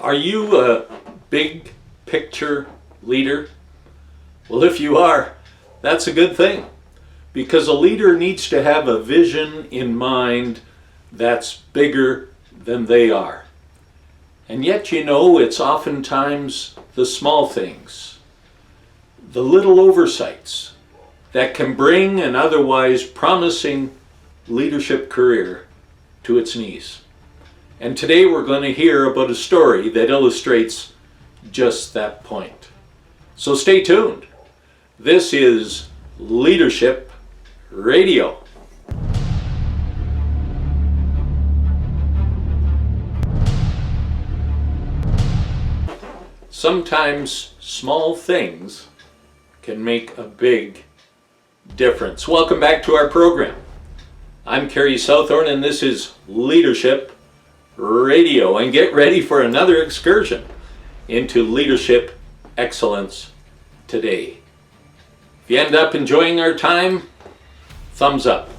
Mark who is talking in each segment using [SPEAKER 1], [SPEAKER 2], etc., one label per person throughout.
[SPEAKER 1] Are you a big picture leader? Well, if you are, that's a good thing, because a leader needs to have a vision in mind that's bigger than they are. And yet, it's oftentimes the small things, the little oversights that can bring an otherwise promising leadership career to its knees. And today we're going to hear about a story that illustrates just that point. So stay tuned. This is Leadership Radio. Sometimes small things can make a big difference. Welcome back to our program. I'm Kerry Southorn, and this is Leadership Radio. And get ready for another excursion into leadership excellence today. If you end up enjoying our time, thumbs up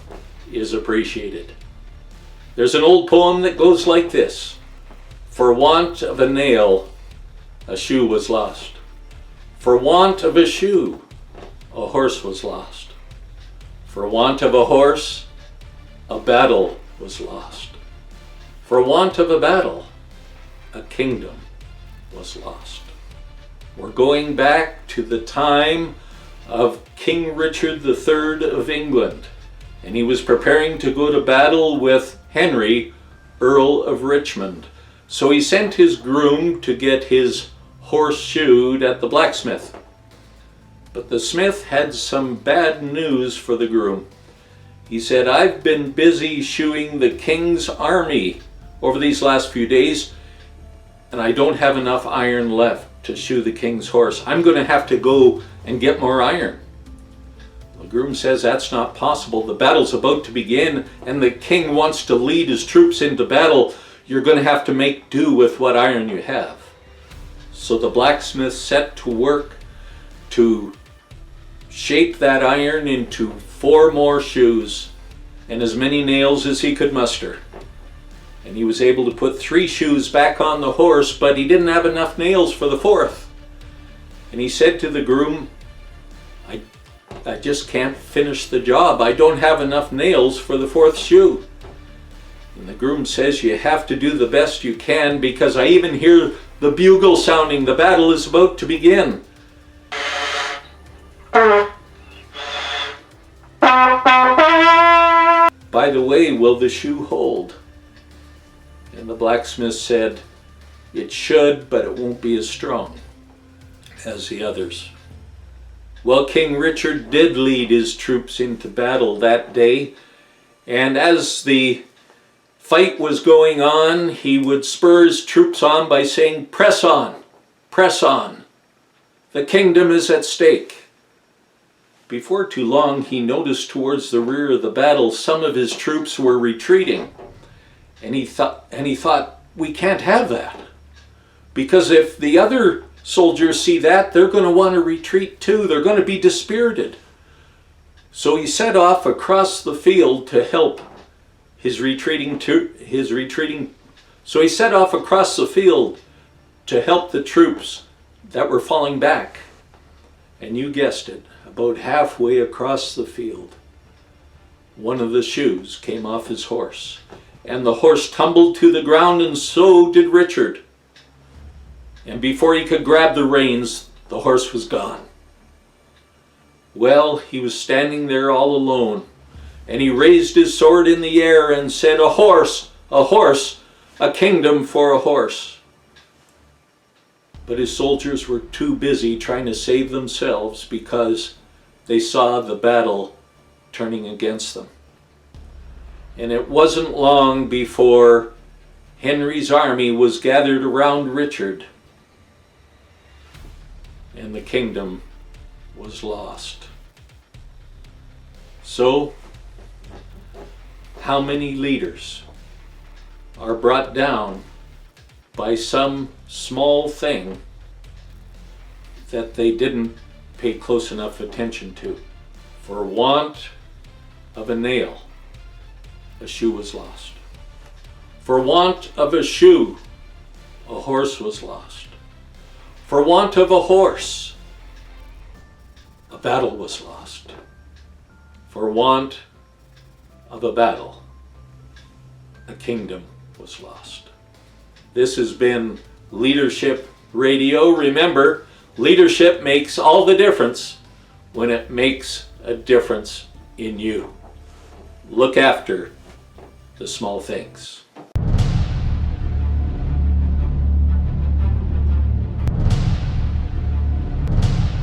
[SPEAKER 1] is appreciated. There's an old poem that goes like this: For want of a nail, a shoe was lost. For want of a shoe, a horse was lost. For want of a horse, a battle was lost. For want of a battle, a kingdom was lost. We're going back to the time of King Richard III of England, and he was preparing to go to battle with Henry, Earl of Richmond. So he sent his groom to get his horse shoed at the blacksmith. But the smith had some bad news for the groom. He said, "I've been busy shoeing the king's army over these last few days, and I don't have enough iron left to shoe the king's horse. I'm going to have to go and get more iron." The groom says, "That's not possible. The battle's about to begin, and the king wants to lead his troops into battle. You're going to have to make do with what iron you have." So the blacksmith set to work to shape that iron into 4 more shoes and as many nails as he could muster. And he was able to put 3 shoes back on the horse, but he didn't have enough nails for the 4th. And he said to the groom, I just can't finish the job. I don't have enough nails for the 4th shoe." And the groom says, "You have to do the best you can, because I even hear the bugle sounding. The battle is about to begin." "By the way, will the shoe hold?" And the blacksmith said, "It should, but it won't be as strong as the others." Well, King Richard did lead his troops into battle that day, and as the fight was going on, he would spur his troops on by saying, "Press on, press on. The kingdom is at stake." Before too long, he noticed towards the rear of the battle some of his troops were retreating. And he thought, we can't have that. Because if the other soldiers see that, they're going to want to retreat too. They're going to be dispirited. So he set off across the field to help his retreating. So he set off across the field to help the troops that were falling back. And you guessed it, about halfway across the field, one of the shoes came off his horse. And the horse tumbled to the ground, and so did Richard. And before he could grab the reins, the horse was gone. Well, he was standing there all alone, and he raised his sword in the air and said, a horse, a kingdom for a horse." But his soldiers were too busy trying to save themselves because they saw the battle turning against them. And it wasn't long before Henry's army was gathered around Richard, and the kingdom was lost. So, how many leaders are brought down by some small thing that they didn't pay close enough attention to? For want of a nail, a shoe was lost. For want of a shoe, a horse was lost. For want of a horse, a battle was lost. For want of a battle, a kingdom was lost. This has been Leadership Radio. Remember, leadership makes all the difference when it makes a difference in you. Look after the small things.